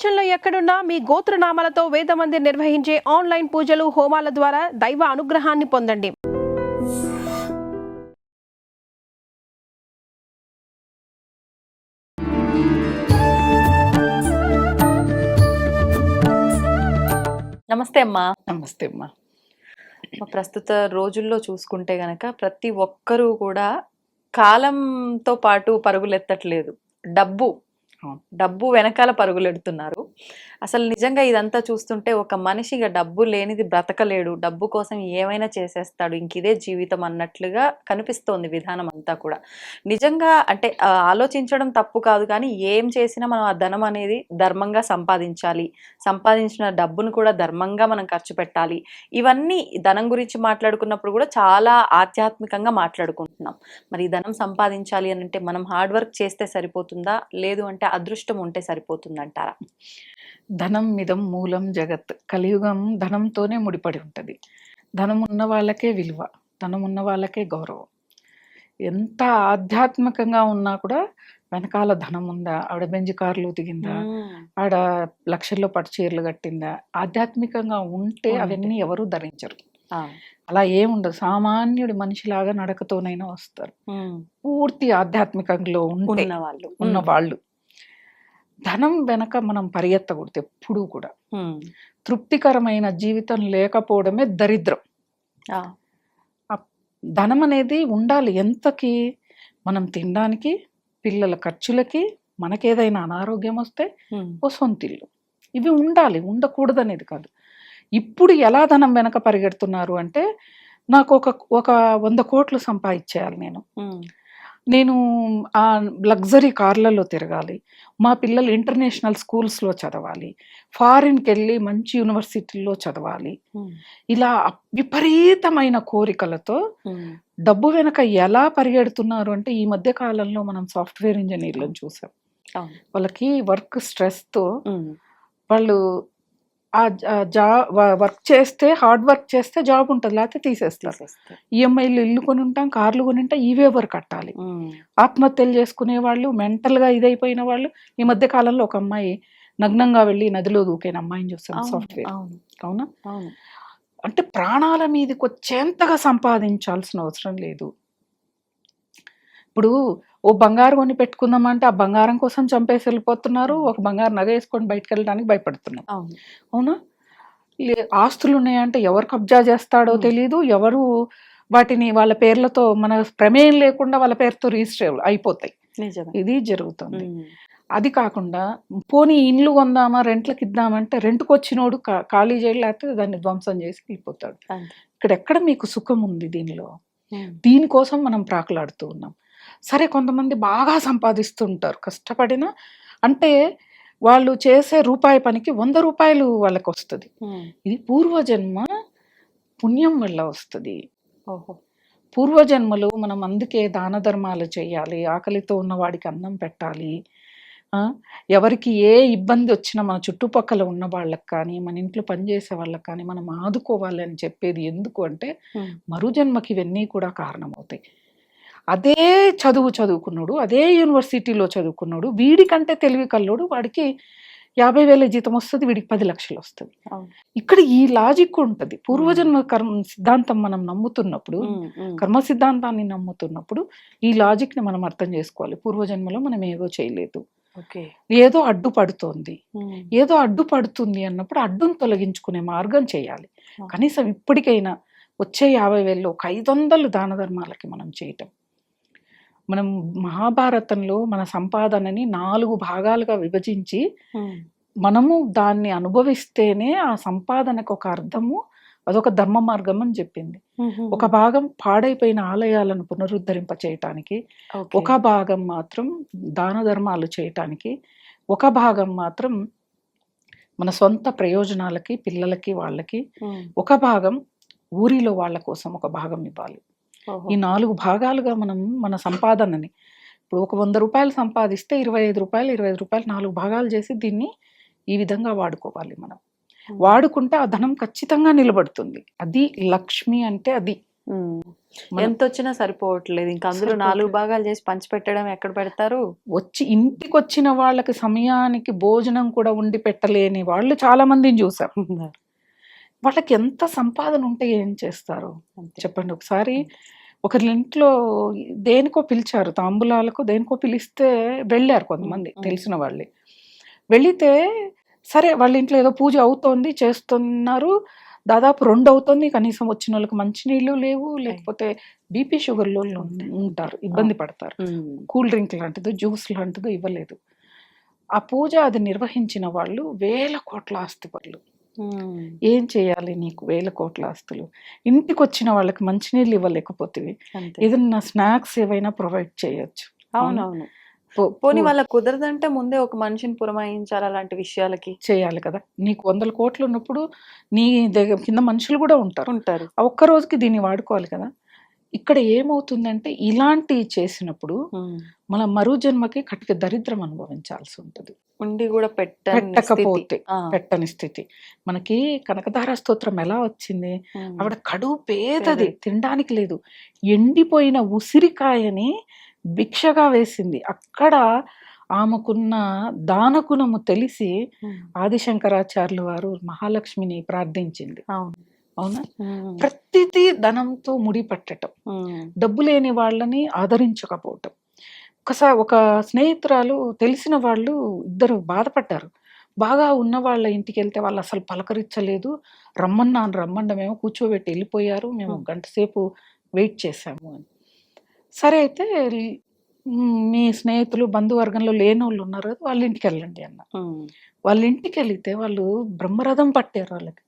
ప్రపంచంలో ఎక్కడున్నా మీ గోత్రనామాలతో వేదమందిర్ నిర్వహించే ఆన్లైన్ పూజలు హోమాల ద్వారా దైవ అనుగ్రహాన్ని పొందండి. నమస్తే అమ్మా. నమస్తే అమ్మా. ప్రస్తుత రోజుల్లో చూసుకుంటే గనక ప్రతి ఒక్కరూ కూడా కాలంతో పాటు పరుగులెత్తట్లేదు. డబ్బు వెనకాల పరుగులెడుతున్నారు. అసలు నిజంగా ఇదంతా చూస్తుంటే ఒక మనిషిగా డబ్బు లేనిది బ్రతకలేడు, డబ్బు కోసం ఏమైనా చేసేస్తాడు, ఇంక ఇదే జీవితం అన్నట్లుగా కనిపిస్తోంది విధానం అంతా కూడా. నిజంగా అంటే ఆలోచించడం తప్పు కాదు, కానీ ఏం చేసినా మనం ఆ ధనం అనేది ధర్మంగా సంపాదించాలి, సంపాదించిన డబ్బును కూడా ధర్మంగా మనం ఖర్చు పెట్టాలి. ఇవన్నీ ధనం గురించి మాట్లాడుకున్నప్పుడు కూడా చాలా ఆధ్యాత్మికంగా మాట్లాడుకుంటున్నాం. మరి ఈ ధనం సంపాదించాలి అని అంటే మనం హార్డ్ వర్క్ చేస్తే సరిపోతుందా, లేదు అంటే అదృష్టం ఉంటే సరిపోతుందంటారా? ధనం మిదం మూలం జగత్. కలియుగం ధనంతోనే ముడిపడి ఉంటుంది. ధనం ఉన్న వాళ్ళకే విలువ, ధనం ఉన్న వాళ్ళకే గౌరవం. ఎంత ఆధ్యాత్మికంగా ఉన్నా కూడా వెనకాల ధనం ఉందా, ఆవిడ బెంజ్ కార్లు దిగిందా, ఆవిడ లక్షల్లో పట్టు చీరలు కట్టిందా, ఆధ్యాత్మికంగా ఉంటే అవన్నీ ఎవరు ధరించరు. అలా ఏముండదు. సామాన్యుడి మనిషిలాగా నడకతోనైనా వస్తారు. పూర్తి ఆధ్యాత్మికంలో ఉన్న వాళ్ళు. ధనం వెనక మనం పరిగెత్తకూడదు ఎప్పుడూ కూడా. తృప్తికరమైన జీవితం లేకపోవడమే దరిద్రం. ధనం అనేది ఉండాలి ఎంతకి, మనం తినడానికి, పిల్లల ఖర్చులకి, మనకేదైనా అనారోగ్యం వస్తే ఓ సొంతిల్లు, ఇవి ఉండాలి, ఉండకూడదు అనేది కాదు. ఇప్పుడు ఎలా ధనం వెనక పరిగెడుతున్నారు అంటే, నాకు ఒక 100 కోట్లు సంపాదించేయాలి, నేను ఆ లగ్జరీ కార్లలో తిరగాలి, మా పిల్లలు ఇంటర్నేషనల్ స్కూల్స్లో చదవాలి, ఫారిన్కి వెళ్ళి మంచి యూనివర్సిటీల్లో చదవాలి. ఇలా విపరీతమైన కోరికలతో డబ్బు వెనక ఎలా పరిగెడుతున్నారు అంటే, ఈ మధ్య కాలంలో మనం సాఫ్ట్వేర్ ఇంజనీర్లను చూసాం. వాళ్ళకి వర్క్ స్ట్రెస్తో వాళ్ళు వర్క్ చేస్తే, హార్డ్ వర్క్ చేస్తే జాబ్ ఉంటుంది, లేకపోతే తీసేస్తారు. ఈఎంఐలు ఇల్లు కొని ఉంటాం, కార్లు కొని ఉంటాం, ఇవే ఎవరు కట్టాలి. ఆత్మహత్యలు చేసుకునే వాళ్ళు, మెంటల్గా ఇదైపోయిన వాళ్ళు. ఈ మధ్య కాలంలో ఒక అమ్మాయి నగ్నంగా వెళ్ళి నదిలో దూకైన అమ్మాయిని చూస్తాం సాఫ్ట్వేర్. అవునా? అంటే ప్రాణాల మీదకి వచ్చేంతగా సంపాదించాల్సిన అవసరం లేదు. ఇప్పుడు ఓ బంగారం కొని పెట్టుకుందామంటే ఆ బంగారం కోసం చంపేసి వెళ్ళిపోతున్నారు, ఒక బంగారు నగ వేసుకొని బయటకు వెళ్ళడానికి భయపడుతున్నారు. అవునా? ఆస్తులు ఉన్నాయంటే ఎవరు కబ్జా చేస్తాడో తెలియదు, ఎవరు వాటిని వాళ్ళ పేర్లతో, మన ప్రమేయం లేకుండా వాళ్ళ పేరుతో రిజిస్టర్ అయిపోతాయి. ఇది జరుగుతుంది. అది కాకుండా పోనీ ఇండ్లు కొందామా, రెంట్లకు ఇద్దామంటే రెంట్కి వచ్చినోడు ఖాళీ చేయడం, లేకపోతే దాన్ని ధ్వంసం చేసి వెళ్ళిపోతాడు. ఎక్కడ మీకు సుఖం ఉంది దీనిలో? దీనికోసం మనం ప్రాకులాడుతూ ఉన్నాం. సరే, కొంతమంది బాగా సంపాదిస్తుంటారు కష్టపడిన, అంటే వాళ్ళు చేసే రూపాయి పనికి 100 రూపాయలు వాళ్ళకి వస్తుంది. ఇది పూర్వజన్మ పుణ్యం వల్ల వస్తుంది. పూర్వజన్మలో మనం అందుకే దాన ధర్మాలు చేయాలి, ఆకలితో ఉన్న వాడికి అన్నం పెట్టాలి. ఎవరికి ఏ ఇబ్బంది వచ్చినా మన చుట్టుపక్కల ఉన్న వాళ్ళకి కానీ, మన ఇంట్లో పనిచేసే వాళ్ళకి కానీ మనం ఆదుకోవాలి అని చెప్పేది ఎందుకు అంటే, మరుజన్మకి ఇవన్నీ కూడా కారణమవుతాయి. అదే చదువుకున్నాడు, అదే యూనివర్సిటీలో చదువుకున్నాడు, వీడికంటే తెలివి కల్లోడు, వాడికి 50,000 జీతం వస్తుంది, వీడికి 10 లక్షలు వస్తుంది. ఇక్కడ ఈ లాజిక్ ఉంటుంది. పూర్వజన్మ కర్మ సిద్ధాంతం మనం నమ్ముతున్నప్పుడు, కర్మ సిద్ధాంతాన్ని నమ్ముతున్నప్పుడు ఈ లాజిక్ ని మనం అర్థం చేసుకోవాలి. పూర్వజన్మలో మనం ఏదో చేయలేదు, ఏదో అడ్డుపడుతోంది, ఏదో అడ్డుపడుతుంది అన్నప్పుడు అడ్డును తొలగించుకునే మార్గం చేయాలి. కనీసం ఇప్పటికైనా వచ్చే 50,000లో ఒక 500 దాన ధర్మాలకి మనం చేయటం. మనం మహాభారతంలో మన సంపాదనని 4 భాగాలుగా విభజించి మనము దాన్ని అనుభవిస్తేనే ఆ సంపాదనకు ఒక అర్థము, అదొక ధర్మ మార్గం అని చెప్పింది. ఒక భాగం పాడైపోయిన ఆలయాలను పునరుద్ధరింప చేయటానికి, ఒక భాగం మాత్రం దాన ధర్మాలు చేయటానికి, ఒక భాగం మాత్రం మన సొంత ప్రయోజనాలకి, పిల్లలకి, వాళ్ళకి, ఒక భాగం ఊరిలో వాళ్ళ కోసం ఒక భాగం ఇవ్వాలి. ఈ 4 భాగాలుగా మనం మన సంపాదనని, ఇప్పుడు ఒక 100 రూపాయలు సంపాదిస్తే 25 రూపాయలు 4 భాగాలు చేసి దీన్ని ఈ విధంగా వాడుకోవాలి. మనం వాడుకుంటే ఆ ధనం ఖచ్చితంగా నిలబడుతుంది. అది లక్ష్మి అంటే అది. మనం- ఎంత వచ్చినా సరిపోవట్లేదు. ఇంకా అందులో సరిపోవట్లేదు. 4 భాగాలు చేసి పంచిపెట్టడం ఎక్కడ పెడతారు? వచ్చి ఇంటికి వచ్చిన వాళ్ళకి సమయానికి భోజనం కూడా వండి పెట్టలేని వాళ్ళు చాలా మందిని చూసాం. వాళ్ళకి ఎంత సంపాదన ఉంటే ఏం చేస్తారు అంతే. చెప్పండి. ఒకసారి ఒకరి ఇంట్లో దేనికో పిలిచారు, తాంబూలాలకు దేనికో పిలిస్తే వెళ్ళారు కొంతమంది తెలిసిన వాళ్ళే. వెళితే సరే వాళ్ళ ఇంట్లో ఏదో పూజ అవుతోంది, చేస్తున్నారు, దాదాపు 2 అవుతుంది, కనీసం వచ్చిన వాళ్ళకి మంచినీళ్ళు లేవు, లేకపోతే బీపీ షుగర్లో ఉంటారు, ఇబ్బంది పడతారు. కూల్ డ్రింక్ లాంటిదో జ్యూస్ లాంటిదో ఇవ్వలేదు. ఆ పూజ అది నిర్వహించిన వాళ్ళు 1000 కోట్ల ఆస్తిపరులు. ఏం చేయాలి నీకు 1000 కోట్ల ఆస్తులు? ఇంటికి వచ్చిన వాళ్ళకి మంచినీళ్ళు ఇవ్వలేకపోతేవి అంతే. ఏదన్నా స్నాక్స్ ఏవైనా ప్రొవైడ్ చేయొచ్చు. అవునవును. పోనీ వాళ్ళకి కుదరదంటే ముందే ఒక మనిషిని పురమాయించాలి అలాంటి విషయాలకి. చేయాలి కదా. నీకు 100 కోట్లు ఉన్నప్పుడు నీ దగ్గర కింద మనుషులు కూడా ఉంటారు. ఉంటారు. ఆ ఒక్క రోజుకి దీన్ని వాడుకోవాలి కదా. ఇక్కడ ఏమవుతుందంటే ఇలాంటివి చేసినప్పుడు మన మరో జన్మకి కటిక దరిద్రం అనుభవించాల్సి ఉంటుంది. ఉండి కూడా పెట్టకపోతే పెట్టని స్థితి. మనకి కనకధార స్తోత్రం ఎలా వచ్చింది? ఆవిడ కడుపు పేదది, తినడానికి లేదు, ఎండిపోయిన ఉసిరికాయని భిక్షగా వేసింది. అక్కడ ఆమెకున్న దానగుణము తెలిసి ఆదిశంకరాచార్యులు వారు మహాలక్ష్మిని ప్రార్థించింది. అవునా? ప్రతిదీ ధనంతో ముడిపట్టడం, డబ్బు లేని వాళ్ళని ఆదరించకపోవటం. ఒకసారి ఒక స్నేహితురాలు తెలిసిన వాళ్ళు ఇద్దరు బాధపడ్డారు. బాగా ఉన్న వాళ్ళ ఇంటికి వెళ్తే వాళ్ళు అసలు పలకరించలేదు, రమ్మండమేమో కూర్చోబెట్టి వెళ్ళిపోయారు, మేము గంట సేపు వెయిట్ చేశాము అని. సరే అయితే మీ స్నేహితులు బంధువర్గంలో లేనోళ్ళు ఉన్నారు కదా, వాళ్ళ ఇంటికి వెళ్ళండి అన్న. వాళ్ళ ఇంటికి వెళితే వాళ్ళు బ్రహ్మరథం పట్టారు. వాళ్ళకి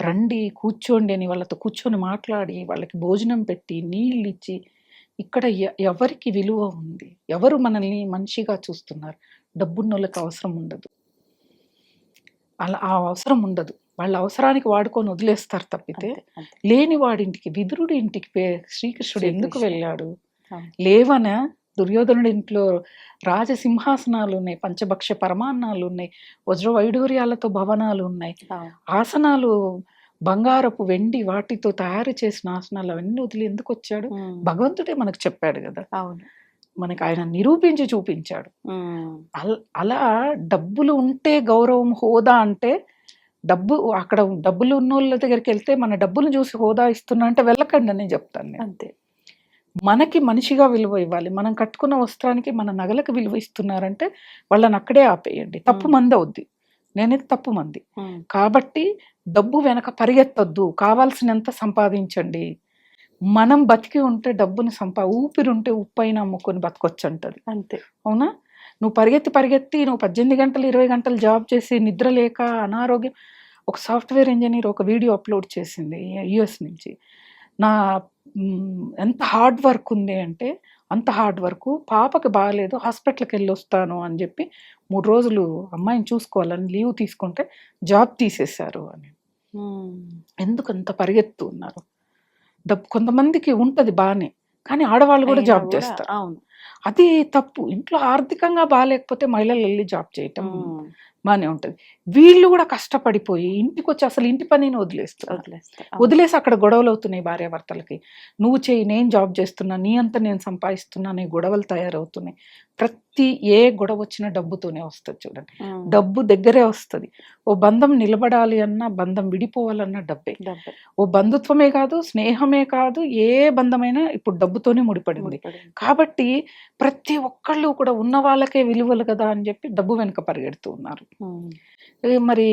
రండి కూర్చోండి అని వాళ్ళతో కూర్చొని మాట్లాడి వాళ్ళకి భోజనం పెట్టి నీళ్ళు ఇచ్చి, ఇక్కడ ఎవరికి విలువ ఉంది? ఎవరు మనల్ని మనిషిగా చూస్తున్నారు? డబ్బున్నోళ్ళకి అవసరం ఉండదు, అలా ఆ అవసరం ఉండదు. వాళ్ళ అవసరానికి వాడుకొని వదిలేస్తారు తప్పితే. లేని వాడింటికి, విదురుడి ఇంటికి శ్రీకృష్ణుడు ఎందుకు వెళ్ళాడు? లేవన దుర్యోధనుడి ఇంట్లో రాజసింహాసనాలు ఉన్నాయి, పంచభక్ష పరమాన్నాలు ఉన్నాయి, వజ్ర వైడూర్యాలతో భవనాలు ఉన్నాయి, ఆసనాలు బంగారపు వెండి వాటితో తయారు చేసిన ఆసనాలు అవన్నీ వదిలి ఎందుకు వచ్చాడు? భగవంతుడే మనకు చెప్పాడు కదా. మనకి ఆయన నిరూపించి చూపించాడు. అలా డబ్బులు ఉంటే గౌరవం, హోదా అంటే డబ్బు అక్కడ డబ్బులు ఉన్న వాళ్ళ దగ్గరికి వెళ్తే మన డబ్బులు చూసి హోదా ఇస్తున్నా అంటే వెళ్ళకండి అని చెప్తాను నేను. అంతే. మనకి మనిషిగా విలువ ఇవ్వాలి. మనం కట్టుకున్న వస్త్రానికి, మన నగలకు విలువ ఇస్తున్నారంటే వాళ్ళని అక్కడే ఆపేయండి. తప్పు మంది అవుద్ది, నేనేది తప్పు మంది. కాబట్టి డబ్బు వెనక పరిగెత్తొద్దు, కావాల్సినంత సంపాదించండి. మనం బతికి ఉంటే డబ్బుని ఊపిరి ఉంటే ఉప్పైన అమ్ముకొని బతకొచ్చు అంటది. అంతే. అవునా? నువ్వు పరిగెత్తి నువ్వు 18 గంటలు 20 గంటలు జాబ్ చేసి నిద్ర లేక అనారోగ్యం. ఒక సాఫ్ట్వేర్ ఇంజనీర్ ఒక వీడియో అప్లోడ్ చేసింది యుఎస్ నుంచి. నా ఎంత హార్డ్ వర్క్ ఉంది అంటే అంత హార్డ్ వర్క్, పాపకి బాగాలేదు హాస్పిటల్కి వెళ్ళి వస్తాను అని చెప్పి 3 రోజులు అమ్మాయిని చూసుకోవాలని లీవ్ తీసుకుంటే జాబ్ తీసేశారు అని. ఎందుకు అంత పరిగెత్తు ఉన్నారు? డబ్బు కొంతమందికి ఉంటది బానే, కానీ ఆడవాళ్ళు కూడా జాబ్ చేస్తారు. అది తప్పు. ఇంట్లో ఆర్థికంగా బాగాలేకపోతే మహిళలు వెళ్ళి జాబ్ చేయటం బానే ఉంటది. వీళ్ళు కూడా కష్టపడిపోయి ఇంటికి వచ్చి అసలు ఇంటి పనిని వదిలేసి అక్కడ గొడవలు అవుతున్నాయి భార్యాభర్తలకి. నువ్వు చేయి, నేను జాబ్ చేస్తున్నా, నీ అంతా నేను సంపాదిస్తున్నా అనే గొడవలు తయారవుతున్నాయి. ప్రతి ఏ గొడవ వచ్చినా డబ్బుతోనే వస్తుంది. చూడండి, డబ్బు దగ్గరే వస్తుంది. ఓ బంధం నిలబడాలి అన్నా, బంధం విడిపోవాలన్నా డబ్బే. ఓ బంధుత్వమే కాదు, స్నేహమే కాదు, ఏ బంధమైనా ఇప్పుడు డబ్బుతోనే ముడిపడింది. కాబట్టి ప్రతి ఒక్కళ్ళు కూడా ఉన్న వాళ్ళకే విలువలు కదా అని చెప్పి డబ్బు వెనుక పరిగెడుతూ ఉన్నారు. మరి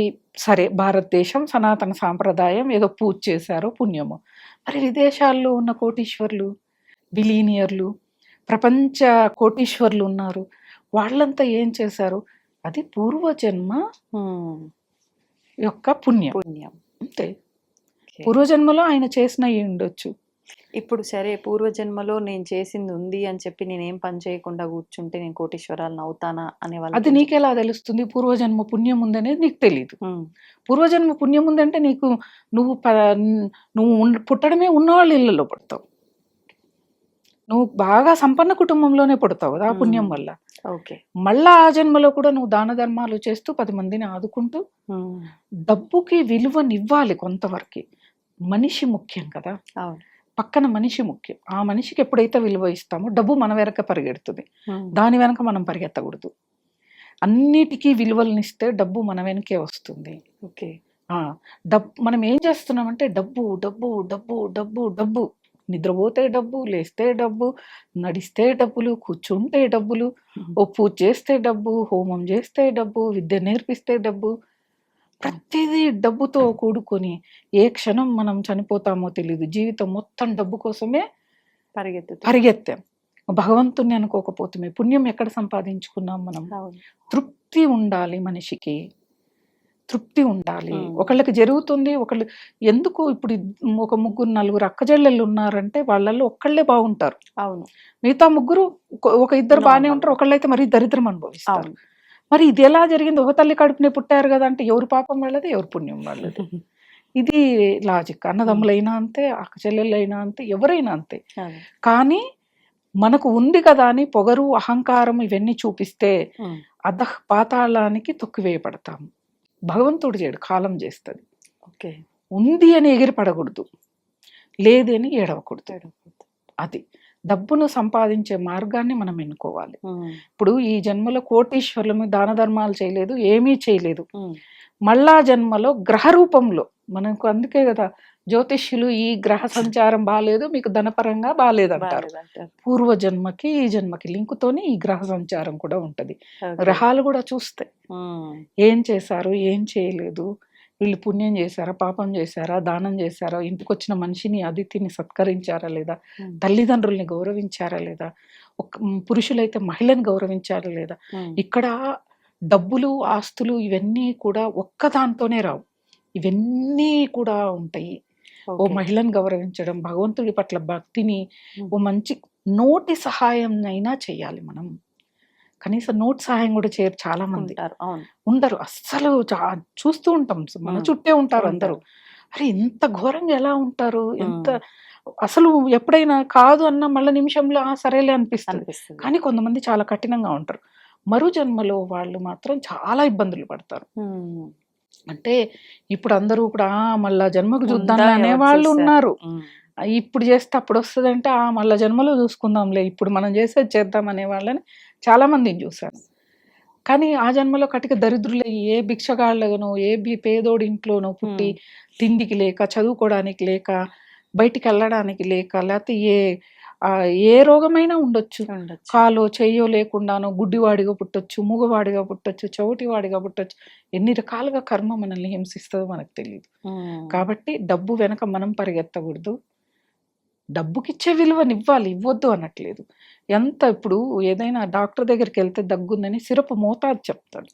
సరే, భారతదేశం సనాతన సాంప్రదాయం, ఏదో పూజ చేశారో పుణ్యమో. మరి విదేశాల్లో ఉన్న కోటీశ్వర్లు, బిలీనియర్లు, ప్రపంచ కోటీశ్వర్లు ఉన్నారు, వాళ్ళంతా ఏం చేశారు? అది పూర్వజన్మ యొక్క పుణ్యం అంతే. పూర్వజన్మలో ఆయన చేసినవి ఉండొచ్చు. ఇప్పుడు సరే, పూర్వజన్మలో నేను చేసింది ఉంది అని చెప్పి నేనేం పని చేయకుండా కూర్చుంటే నేను కోటీశ్వరాలను అవుతానా అనే వాళ్ళు. అది నీకెలా తెలుస్తుంది? పూర్వజన్మ పుణ్యం ఉందనేది నీకు తెలియదు. పూర్వజన్మ పుణ్యం ఉందంటే నువ్వు పుట్టడమే ఉన్నవాళ్ళ ఇళ్ళలో పుడతావు. నువ్వు బాగా సంపన్న కుటుంబంలోనే పుడతావు కదా ఆ పుణ్యం వల్ల. మళ్ళా ఆ జన్మలో కూడా నువ్వు దాన ధర్మాలు చేస్తూ 10 మందిని ఆదుకుంటూ డబ్బుకి విలువనివ్వాలి కొంతవరకు. మనిషి ముఖ్యం కదా. పక్కన మనిషి ముఖ్యం. ఆ మనిషికి ఎప్పుడైతే విలువ ఇస్తామో డబ్బు మన వెనక పరిగెడుతుంది. దాని వెనక మనం పరిగెత్తకూడదు. అన్నిటికీ విలువలనిస్తే డబ్బు మన వెనకే వస్తుంది. ఓకే. మనం ఏం చేస్తున్నామంటే డబ్బు డబ్బు డబ్బు డబ్బు డబ్బు, నిద్రపోతే డబ్బు, లేస్తే డబ్బు, నడిస్తే డబ్బులు, కూర్చుంటే డబ్బులు, ఓ పూజ చేస్తే డబ్బు, హోమం చేస్తే డబ్బు, విద్య నేర్పిస్తే డబ్బు, ప్రతిదీ డబ్బుతో కూడుకొని ఏ క్షణం మనం చనిపోతామో తెలియదు. జీవితం మొత్తం డబ్బు కోసమే పరిగెత్తాం. భగవంతుని అనుకోకపోతే పుణ్యం ఎక్కడ సంపాదించుకున్నాం మనం? తృప్తి ఉండాలి మనిషికి, తృప్తి ఉండాలి. ఒకళ్ళకి జరుగుతుంది, ఒకళ్ళు ఎందుకు ఇప్పుడు ఒక ముగ్గురు నలుగురు అక్కజెల్లెళ్ళు ఉన్నారంటే వాళ్ళల్లో ఒక్కళ్ళే బాగుంటారు. అవును. మిగతా ముగ్గురు ఒక ఇద్దరు బాగానే ఉంటారు, ఒకళ్ళైతే మరి దరిద్రం అనుభవిస్తారు. మరి ఇది ఎలా జరిగింది? ఒక తల్లి కడుపునే పుట్టారు కదా అంటే ఎవరు పాపం వాళ్ళది, ఎవరు పుణ్యం వాళ్ళది. ఇది లాజిక్. అన్నదమ్ములైనా అంతే, అక్క చెల్లెళ్ళైనా అంతే, ఎవరైనా అంతే. కానీ మనకు ఉంది కదా అని పొగరు, అహంకారం ఇవన్నీ చూపిస్తే అధః పాతాళానికి తొక్కివేయబడతాము. భగవంతుడు చేయడు, కాలం చేస్తుంది. ఓకే. ఉంది అని ఎగిరి పడకూడదు, లేదని ఏడవకూడదు. అది డబ్బును సంపాదించే మార్గాన్ని మనం ఎన్నుకోవాలి. ఇప్పుడు ఈ జన్మలో కోటీశ్వరులము దాన ధర్మాలు చేయలేదు, ఏమీ చేయలేదు. మళ్ళా జన్మలో గ్రహ రూపంలో మనకు, అందుకే కదా జ్యోతిష్యులు ఈ గ్రహ సంచారం బాగాలేదు, మీకు ధనపరంగా బాగాలేదు అంటారు. పూర్వ జన్మకి ఈ జన్మకి లింకుతోని ఈ గ్రహ సంచారం కూడా ఉంటది. గ్రహాలు కూడా చూస్తాయి ఏం చేశారు, ఏం చేయలేదు, వీళ్ళు పుణ్యం చేశారా, పాపం చేశారా, దానం చేశారా, ఇంటికి వచ్చిన మనిషిని అతిథిని సత్కరించారా లేదా, తల్లిదండ్రుల్ని గౌరవించారా లేదా, పురుషులైతే మహిళని గౌరవించారా లేదా. ఇక్కడ డబ్బులు, ఆస్తులు ఇవన్నీ కూడా ఒక్కదాంతోనే రావు, ఇవన్నీ కూడా ఉంటాయి. ఓ మహిళను గౌరవించడం, భగవంతుడి పట్ల భక్తిని, ఓ మంచి నోటి సహాయం అయినా చెయ్యాలి మనం. కనీసం నోటి సహాయం కూడా చేయరు చాలా మంది, ఉండరు అస్సలు. చూస్తూ ఉంటాం, మన చుట్టే ఉంటారు అందరూ. అరే ఇంత ఘోరంగా ఎలా ఉంటారు, ఎంత అసలు ఎప్పుడైనా కాదు అన్న మళ్ళీ నిమిషంలో సరేలే అనిపిస్తుంది. కానీ కొంతమంది చాలా కఠినంగా ఉంటారు. మరు జన్మలో వాళ్ళు మాత్రం చాలా ఇబ్బందులు పడతారు. అంటే ఇప్పుడు అందరూ కూడా మళ్ళా జన్మకు చూద్దాం అనే వాళ్ళు ఉన్నారు. ఇప్పుడు చేస్తే అప్పుడు వస్తుంది అంటే మళ్ళా జన్మలో చూసుకుందాంలే, ఇప్పుడు మనం చేసేది చేద్దాం అనే వాళ్ళని చాలా మందిని చూశాను. కానీ ఆ జన్మలో కటిక దరిద్రులే, ఏ భిక్షగాళ్ళనో ఏ పేదోడి ఇంట్లోనో పుట్టి తిండికి లేక, చదువుకోవడానికి లేక, బయటికి వెళ్ళడానికి లేక, లేకపోతే ఏ రోగమైనా ఉండొచ్చు. కాలో చెయ్యో లేకుండానో గుడ్డివాడిగా పుట్టొచ్చు, మూగవాడిగా పుట్టొచ్చు, చౌటివాడిగా పుట్టొచ్చు. ఎన్ని రకాలుగా కర్మ మనల్ని హింసిస్తుందో మనకు తెలియదు. కాబట్టి డబ్బు వెనక మనం పరిగెత్తకూడదు, డబ్బుకిచ్చే విలువనివ్వాలి, ఇవ్వద్దు అనట్లేదు. ఇప్పుడు ఏదైనా డాక్టర్ దగ్గరికి వెళ్తే దగ్గుందని సిరప్ మోతాదు చెప్తాడు.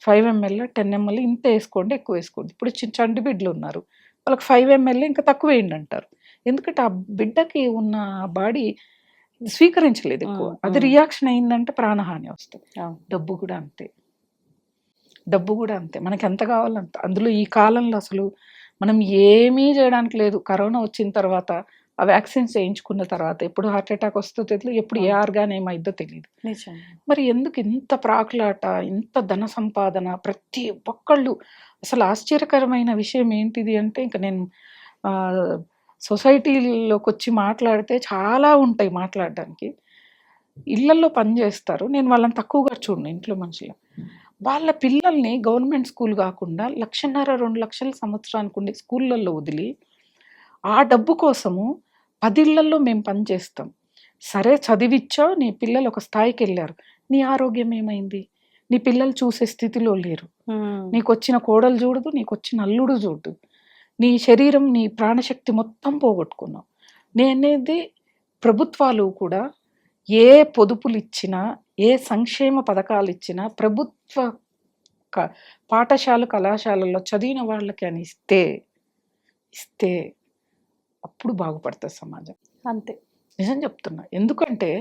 5 ml 10 ml ఇంత వేసుకోండి, ఎక్కువ వేసుకోండి. ఇప్పుడు చంటి బిడ్డలు ఉన్నారు, వాళ్ళకి 5 ml ఇంకా తక్కువ వేయండి అంటారు. ఎందుకంటే ఆ బిడ్డకి ఉన్న బాడీ స్వీకరించలేదు ఎక్కువ, అది రియాక్షన్ అయిందంటే ప్రాణహాని వస్తుంది. డబ్బు కూడా అంతే, డబ్బు కూడా అంతే. మనకి ఎంత కావాలంత. అందులో ఈ కాలంలో అసలు మనం ఏమీ చేయడానికి లేదు. కరోనా వచ్చిన తర్వాత, ఆ వ్యాక్సిన్స్ చేయించుకున్న తర్వాత ఎప్పుడు హార్ట్ అటాక్ వస్తుందో తెలియదు, ఎప్పుడు ఏ ఆర్గాన్ ఏమైద్దో తెలియదు. మరి ఎందుకు ఇంత ప్రాకులాట, ఇంత ధన సంపాదన ప్రతి ఒక్కళ్ళు? అసలు ఆశ్చర్యకరమైన విషయం ఏంటిది అంటే, ఇంకా నేను సొసైటీలోకి వచ్చి మాట్లాడితే చాలా ఉంటాయి మాట్లాడడానికి. ఇళ్లలో పనిచేస్తారు, నేను వాళ్ళని తక్కువగా చూడను. ఇంట్లో మనుషులు వాళ్ళ పిల్లల్ని గవర్నమెంట్ స్కూల్ కాకుండా 1,50,000 2 లక్షల సంవత్సరానికి ఉండే స్కూళ్ళల్లో వదిలి ఆ డబ్బు కోసము 10 ఇళ్లలో మేము పనిచేస్తాం. సరే చదివిచ్చావు, నీ పిల్లలు ఒక స్థాయికి వెళ్ళారు, నీ ఆరోగ్యం ఏమైంది? నీ పిల్లలు చూసే స్థితిలో లేరు. నీకు వచ్చిన కోడలు చూడదు, నీకు వచ్చిన అల్లుడు చూడదు. నీ శరీరం, నీ ప్రాణశక్తి మొత్తం పోగొట్టుకున్నావు. నేనేది ప్రభుత్వాలు కూడా ఏ పొదుపులు ఇచ్చినా, ఏ సంక్షేమ పథకాలు ఇచ్చినా, ప్రభుత్వ పాఠశాల కళాశాలల్లో చదివిన వాళ్ళకి అని ఇస్తే అప్పుడు బాగుపడుతుంది సమాజం. అంతే, నిజం చెప్తున్నా. ఎందుకంటే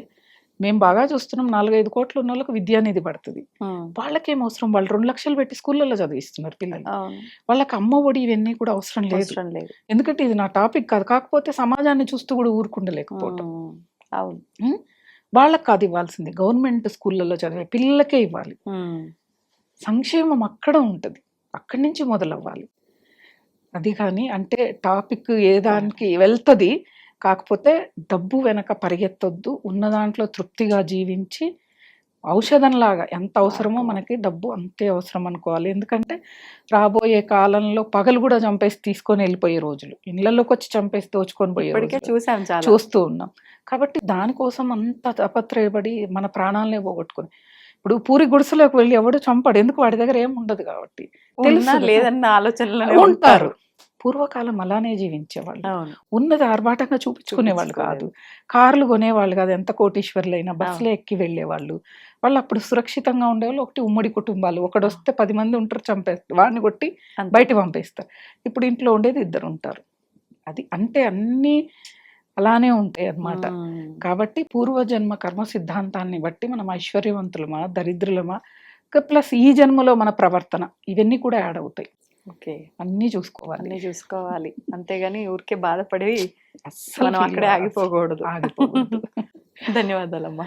మేము బాగా చూస్తున్నాం, 4-5 కోట్లు ఉన్న వాళ్ళకి విద్యానిధి పడుతుంది. వాళ్ళకేం అవసరం? వాళ్ళు 2 లక్షలు పెట్టి స్కూళ్ళల్లో చదివిస్తున్నారు పిల్లలు. వాళ్ళకి అమ్మ ఒడి ఇవన్నీ కూడా అవసరం లేదు. ఎందుకంటే ఇది నా టాపిక్ కాదు, కాకపోతే సమాజాన్ని చూస్తూ కూడా ఊరుకుండలేకపోవటం. వాళ్ళకి కాదు ఇవ్వాల్సింది, గవర్నమెంట్ స్కూళ్ళల్లో చదివే పిల్లలకే ఇవ్వాలి. సంక్షేమం అక్కడ ఉంటుంది, అక్కడి నుంచి మొదలవ్వాలి. అది కానీ అంటే టాపిక్ ఏ దానికి వెళ్తుంది, కాకపోతే డబ్బు వెనక పరిగెత్తొద్దు. ఉన్న దాంట్లో తృప్తిగా జీవించి ఔషధంలాగా ఎంత అవసరమో మనకి డబ్బు అంతే అవసరం అనుకోవాలి. ఎందుకంటే రాబోయే కాలంలో పగలు కూడా చంపేసి తీసుకొని వెళ్ళిపోయే రోజులు, ఇళ్లలోకి వచ్చి చంపేసి దోచుకొని పోయే ఇప్పటికే రోజులు చూసాం చాలా. చూస్తూ ఉన్నాం. కాబట్టి దానికోసం అంత తపత్రయపడి మన ప్రాణాలనే పోగొట్టుకుని, ఇప్పుడు పూరి గుడిసెలోకి వెళ్ళి ఎవడు చంపడు, ఎందుకు వాడి దగ్గర ఏం ఉండదు కాబట్టి. ఉన్నా తెలుసు లేదన్న ఆలోచనలోనే ఉంటారు. పూర్వకాలం అలానే జీవించేవాళ్ళు. అవును. ఉన్నది ఆర్భాటంగా చూపించుకునేవాళ్ళు కాదు, కార్లు కొనేవాళ్ళు కాదు, ఎంత కోటీశ్వర్లైనా బస్సులో ఎక్కి వెళ్ళేవాళ్ళు. వాళ్ళు అప్పుడు సురక్షితంగా ఉండేవాళ్ళు. ఒకటి ఉమ్మడి కుటుంబాలు, ఒకడు వస్తే 10 మంది ఉంటారు, చంపేస్తారు, వాడిని కొట్టి అంతే. బయట పంపేస్తారు. ఇప్పుడు ఇంట్లో ఉండేది 2 ఉంటారు. అది అంటే అన్నీ అలానే ఉంటాయి అన్నమాట. కాబట్టి పూర్వజన్మ కర్మ సిద్ధాంతాన్ని బట్టి మనం ఐశ్వర్యవంతులమా దరిద్రులమా, ప్లస్ ఈ జన్మలో మన ప్రవర్తన, ఇవన్నీ కూడా యాడ్ అవుతాయి. ఓకే, అన్నీ చూసుకోవాలి. అన్ని చూసుకోవాలి. అంతేగాని ఊరికే బాధపడి అస్సలు మనం feel అక్కడే అవ్వదు. ఆగిపోకూడదు. ఆగిపోకూడదు. ధన్యవాదాలమ్మా.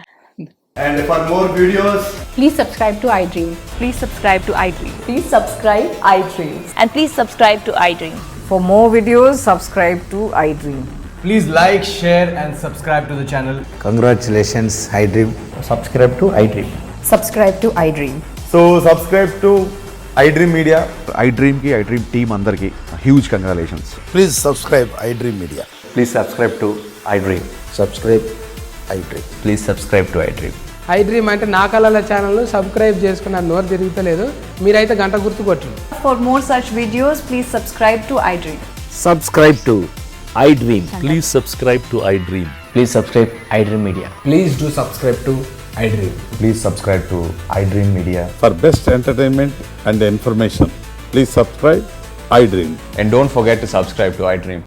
And for more videos, Please subscribe to iDream. Please subscribe to iDream. Please subscribe iDream. And please subscribe to iDream. For more videos, subscribe to iDream. please like, share and subscribe to the channel. Congratulations, iDream. subscribe to iDream. Subscribe to iDream. So subscribe to iDream Media. iDream ki iDream team అందరికి huge congratulations. Please subscribe iDream Media. Please subscribe to iDream. Subscribe iDream. Please subscribe to iDream. iDream అంటే నా కళల channel subscribe చేసుకున్న నోరు తిరుగుతలేదు, మీరైతే గంట గుర్తు కొట్టండి. For more such videos, please subscribe to iDream. Subscribe to iDream. Please subscribe to iDream. Please subscribe iDream Media. Please do subscribe to iDream. Please subscribe to iDream Media. For best entertainment and information, please subscribe iDream. And don't forget to subscribe to iDream.